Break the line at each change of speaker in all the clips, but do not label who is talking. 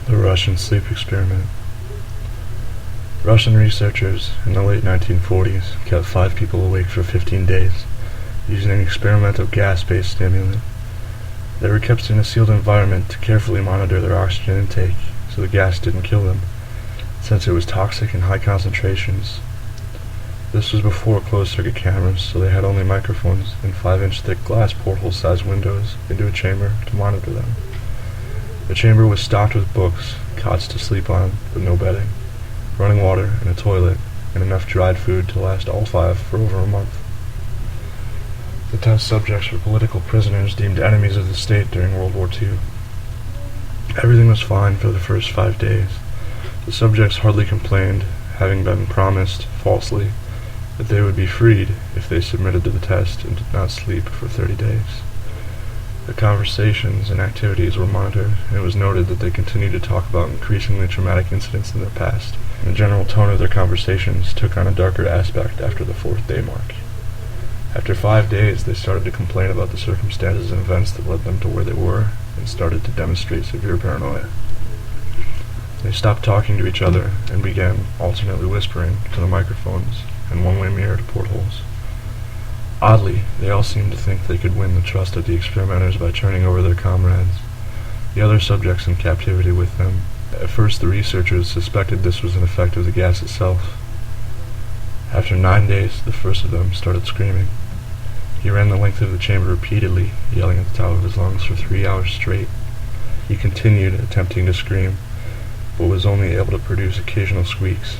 The Russian sleep experiment. Russian researchers in the late 1940s kept 5 people awake for 15 days using an experimental gas-based stimulant. They were kept in a sealed environment to carefully monitor their oxygen intake so the gas didn't kill them, since it was toxic in high concentrations. This was before closed-circuit cameras, so they had only microphones and 5-inch thick glass porthole-sized windows into a chamber to monitor them. The chamber was stocked with books, cots to sleep on, but no bedding, running water and a toilet, and enough dried food to last all 5 for over a month. The test subjects were political prisoners deemed enemies of the state during World War II. Everything was fine for the first 5 days. The subjects hardly complained, having been promised, falsely, that they would be freed if they submitted to the test and did not sleep for 30 days. Their conversations and activities were monitored, and it was noted that they continued to talk about increasingly traumatic incidents in their past. The general tone of their conversations took on a darker aspect after the 4th day mark. After 5 days, they started to complain about the circumstances and events that led them to where they were, and started to demonstrate severe paranoia. They stopped talking to each other and began alternately whispering to the microphones and one-way mirror to portholes. Oddly, they all seemed to think they could win the trust of the experimenters by turning over their comrades, the other subjects in captivity with them. At first, the researchers suspected this was an effect of the gas itself. After 9 days, the first of them started screaming. He ran the length of the chamber repeatedly, yelling at the top of his lungs for 3 hours straight. He continued attempting to scream, but was only able to produce occasional squeaks.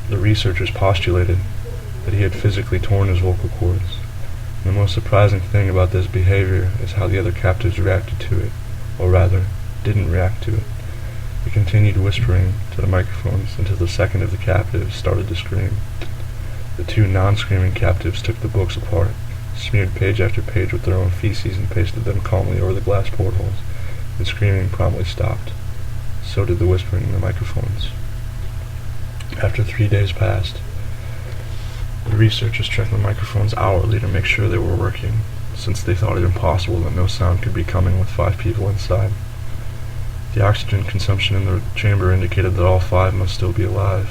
The researchers postulated that he had physically torn his vocal cords. And the most surprising thing about this behavior is how the other captives reacted to it, or rather, didn't react to it. They continued whispering to the microphones until the second of the captives started to scream. The 2 non-screaming captives took the books apart, smeared page after page with their own feces and pasted them calmly over the glass portholes, and screaming promptly stopped. So did the whispering in the microphones. After 3 days passed, the researchers checked the microphones hourly to make sure they were working, since they thought it impossible that no sound could be coming with 5 people inside. The oxygen consumption in the chamber indicated that all 5 must still be alive.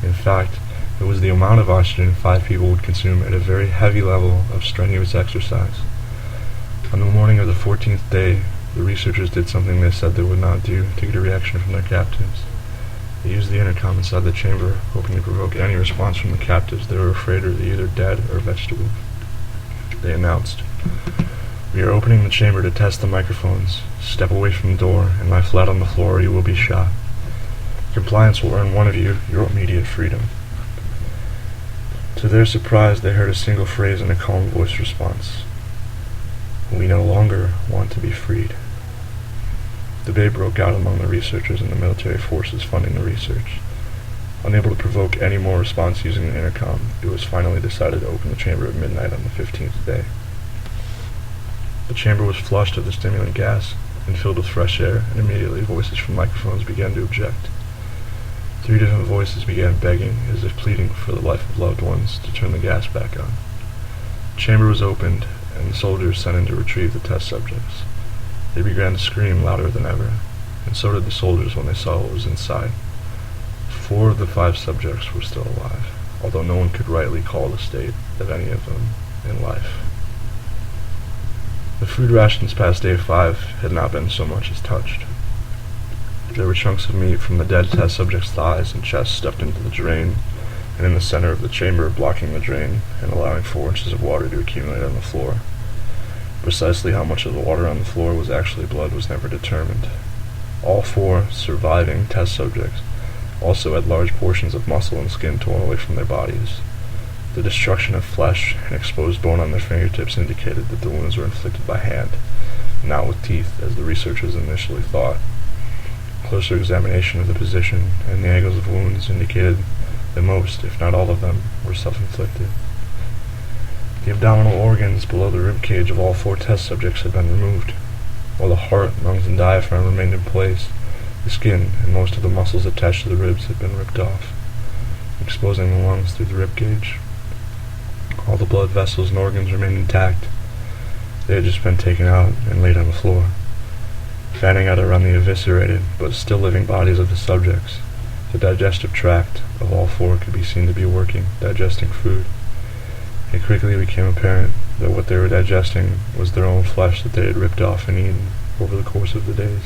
In fact, it was the amount of oxygen 5 people would consume at a very heavy level of strenuous exercise. On the morning of the 14th day, the researchers did something they said they would not do to get a reaction from their captives. They used the intercom inside the chamber, hoping to provoke any response from the captives they were afraid were either dead or vegetables. They announced, "We are opening the chamber to test the microphones. Step away from the door and lie flat on the floor or you will be shot. Compliance will earn one of you your immediate freedom." To their surprise, they heard a single phrase in a calm voice response. "We no longer want to be freed." Debate broke out among the researchers and the military forces funding the research. Unable to provoke any more response using the intercom, it was finally decided to open the chamber at midnight on the 15th day. The chamber was flushed of the stimulant gas and filled with fresh air, and immediately voices from microphones began to object. 3 different voices began begging, as if pleading for the life of loved ones, to turn the gas back on. The chamber was opened, and the soldiers sent in to retrieve the test subjects. They began to scream louder than ever, and so did the soldiers when they saw what was inside. 4 of the 5 subjects were still alive, although no one could rightly call the state of any of them in life. The food rations past day 5 had not been so much as touched. There were chunks of meat from the dead test subjects' thighs and chests stuffed into the drain, and in the center of the chamber blocking the drain and allowing 4 inches of water to accumulate on the floor. Precisely how much of the water on the floor was actually blood was never determined. All 4 surviving test subjects also had large portions of muscle and skin torn away from their bodies. The destruction of flesh and exposed bone on their fingertips indicated that the wounds were inflicted by hand, not with teeth, as the researchers initially thought. Closer examination of the position and the angles of wounds indicated that most, if not all of them, were self-inflicted. The abdominal organs below the rib cage of all 4 test subjects had been removed. While the heart, lungs, and diaphragm remained in place, the skin and most of the muscles attached to the ribs had been ripped off, exposing the lungs through the rib cage. All the blood vessels and organs remained intact. They had just been taken out and laid on the floor. fanning out around the eviscerated but still living bodies of the subjects. The digestive tract of all four could be seen to be working, digesting food. It quickly became apparent that what they were digesting was their own flesh that they had ripped off and eaten over the course of the days.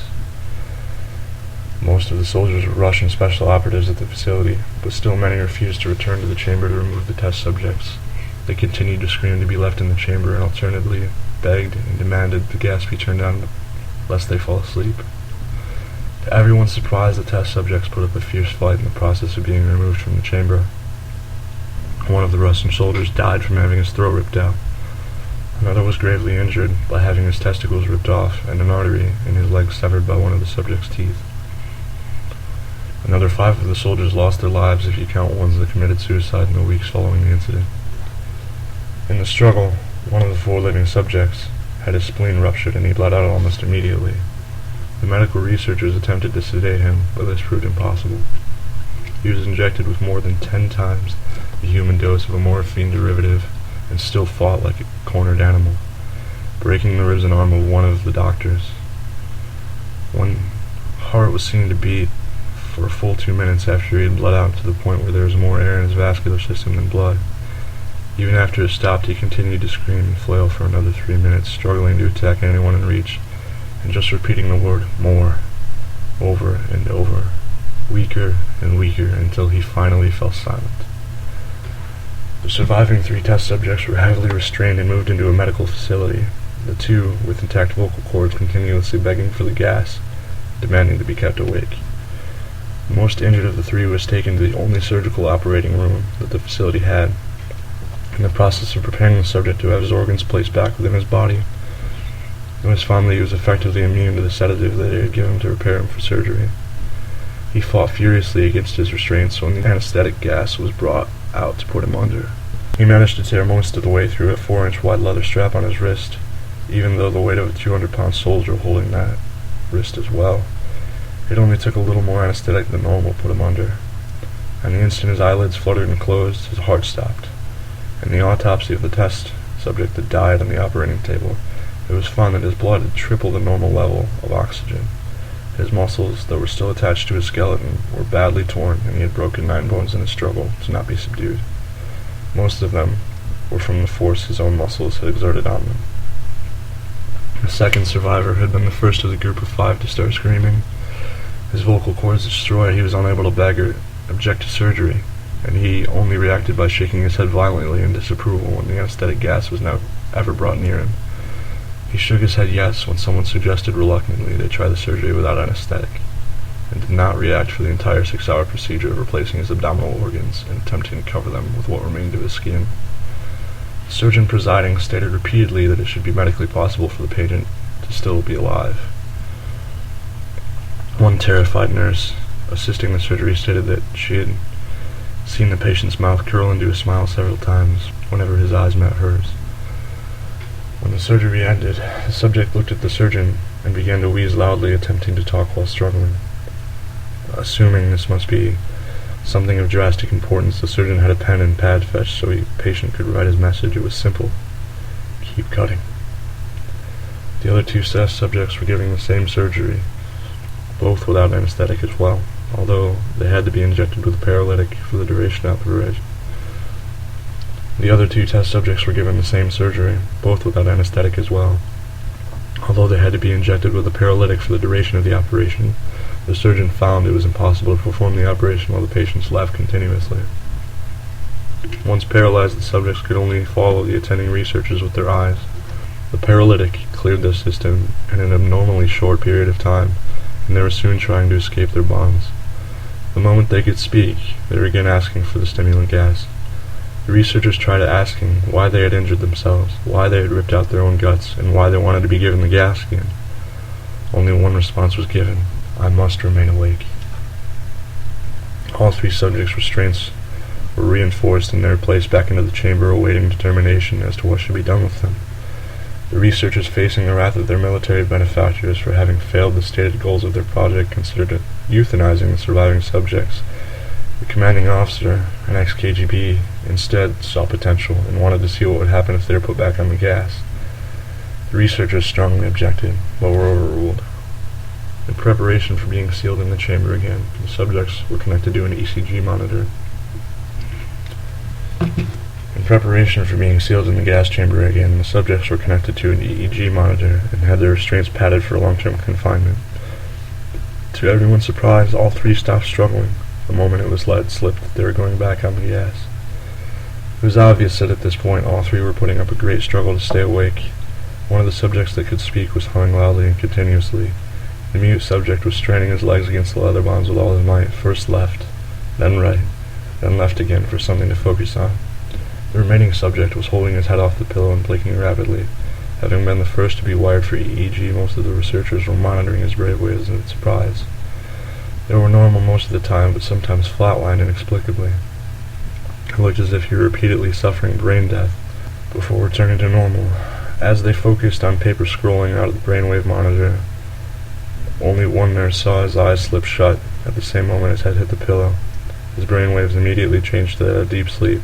Most of the soldiers were Russian special operatives at the facility, but still many refused to return to the chamber to remove the test subjects. They continued to scream to be left in the chamber and alternately begged and demanded the gas be turned on lest they fall asleep. To everyone's surprise, the test subjects put up a fierce fight in the process of being removed from the chamber. One of the Russian soldiers died from having his throat ripped out. Another was gravely injured by having his testicles ripped off and an artery in his leg severed by one of the subject's teeth. Another 5 of the soldiers lost their lives if you count ones that committed suicide in the weeks following the incident. In the struggle, one of the 4 living subjects had his spleen ruptured and he bled out almost immediately. The medical researchers attempted to sedate him, but this proved impossible. He was injected with more than 10 times the human dose of a morphine derivative and still fought like a cornered animal, breaking the ribs and arm of one of the doctors. One heart was seen to beat for a full 2 minutes after he had bled out to the point where there was more air in his vascular system than blood. Even after it stopped, he continued to scream and flail for another 3 minutes, struggling to attack anyone in reach, and just repeating the word "more" over and over, weaker and weaker, until he finally fell silent. The surviving 3 test subjects were heavily restrained and moved into a medical facility, the 2 with intact vocal cords continuously begging for the gas, demanding to be kept awake. The most injured of the 3 was taken to the only surgical operating room that the facility had. In the process of preparing the subject to have his organs placed back within his body, it was found that he was effectively immune to the sedative that they had given him to prepare him for surgery. He fought furiously against his restraints when the anesthetic gas was brought out to put him under. He managed to tear most of the way through a 4-inch wide leather strap on his wrist, even though the weight of a 200-pound soldier holding that wrist as well. It only took a little more anesthetic than normal to put him under, and the instant his eyelids fluttered and closed, his heart stopped. In the autopsy of the test subject that died on the operating table, it was found that his blood had tripled the normal level of oxygen. His muscles that were still attached to his skeleton were badly torn, and he had broken 9 bones in his struggle to not be subdued. Most of them were from the force his own muscles had exerted on them. The second survivor had been the first of the group of 5 to start screaming. His vocal cords destroyed, he was unable to beg or object to surgery, and he only reacted by shaking his head violently in disapproval when the anesthetic gas was now ever brought near him. He shook his head yes when someone suggested reluctantly they try the surgery without anesthetic, and did not react for the entire 6-hour procedure of replacing his abdominal organs and attempting to cover them with what remained of his skin. The surgeon presiding stated repeatedly that it should be medically possible for the patient to still be alive. One terrified nurse assisting the surgery stated that she had seen the patient's mouth curl into a smile several times whenever his eyes met hers. When the surgery ended, the subject looked at the surgeon and began to wheeze loudly, attempting to talk while struggling. Assuming this must be something of drastic importance, the surgeon had a pen and pad fetched so the patient could write his message. It was simple: keep cutting. The other 2 test subjects were given the same surgery, both without anesthetic as well, although they had to be injected with a paralytic for the duration of the operation. The other 2 test subjects were given the same surgery, both without anesthetic as well. Although they had to be injected with a paralytic for the duration of the operation, the surgeon found it was impossible to perform the operation while the patients laughed continuously. Once paralyzed, the subjects could only follow the attending researchers with their eyes. The paralytic cleared their system in an abnormally short period of time, and they were soon trying to escape their bonds. The moment they could speak, they were again asking for the stimulant gas. The researchers tried asking why they had injured themselves, why they had ripped out their own guts, and why they wanted to be given the gas again. Only one response was given: I must remain awake. All 3 subjects' restraints were reinforced and they were placed back into the chamber awaiting determination as to what should be done with them. The researchers, facing the wrath of their military benefactors for having failed the stated goals of their project, considered euthanizing the surviving subjects. The commanding officer, an ex-KGB, instead saw potential and wanted to see what would happen if they were put back on the gas. The researchers strongly objected, but were overruled. In preparation for being sealed in the chamber again, the subjects were connected to an ECG monitor. In preparation for being sealed in the gas chamber again, the subjects were connected to an EEG monitor and had their restraints padded for long-term confinement. To everyone's surprise, all three stopped struggling the moment it was let slip that they were going back on the gas. It was obvious that at this point all three were putting up a great struggle to stay awake. One of the subjects that could speak was humming loudly and continuously. The mute subject was straining his legs against the leather bonds with all his might, first left, then right, then left again for something to focus on. The remaining subject was holding his head off the pillow and blinking rapidly. Having been the first to be wired for EEG, most of the researchers were monitoring his brainwaves in surprise. They were normal most of the time, but sometimes flatlined inexplicably. It looked as if he were repeatedly suffering brain death before returning to normal. As they focused on paper scrolling out of the brainwave monitor, only one nurse saw his eyes slip shut at the same moment his head hit the pillow. His brainwaves immediately changed to deep sleep,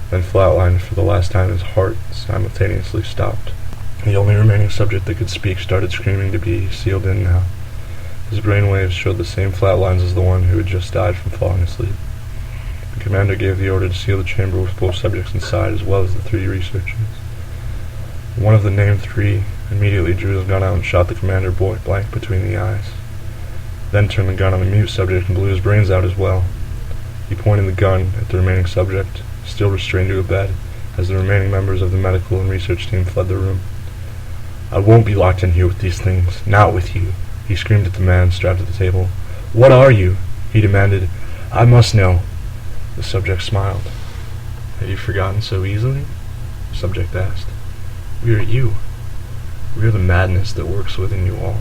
then flatlined for the last time his heart simultaneously stopped. The only remaining subject that could speak started screaming to be sealed in now. His brainwaves showed the same flat lines as the one who had just died from falling asleep. The commander gave the order to seal the chamber with both subjects inside, as well as the three researchers. One of the named three immediately drew his gun out and shot the commander point blank between the eyes, then turned the gun on the mute subject and blew his brains out as well. He pointed the gun at the remaining subject, still restrained to a bed, as the remaining members of the medical and research team fled the room. "I won't be locked in here with these things, not with you," he screamed at the man strapped at the table. "What are you?" he demanded. "I must know." The subject smiled. "Have you forgotten so easily?" the subject asked. "We are you. We are the madness that works within you all,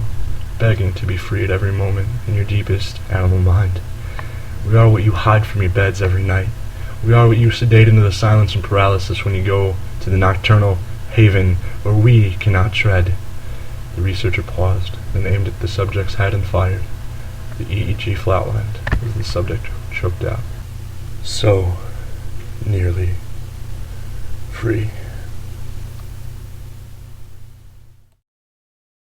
begging to be free at every moment in your deepest animal mind. We are what you hide from your beds every night. We are what you sedate into the silence and paralysis when you go to the nocturnal haven where we cannot tread." The researcher paused, then aimed at the subject's head and fired. The EEG flatlined as the subject choked out. "So nearly free."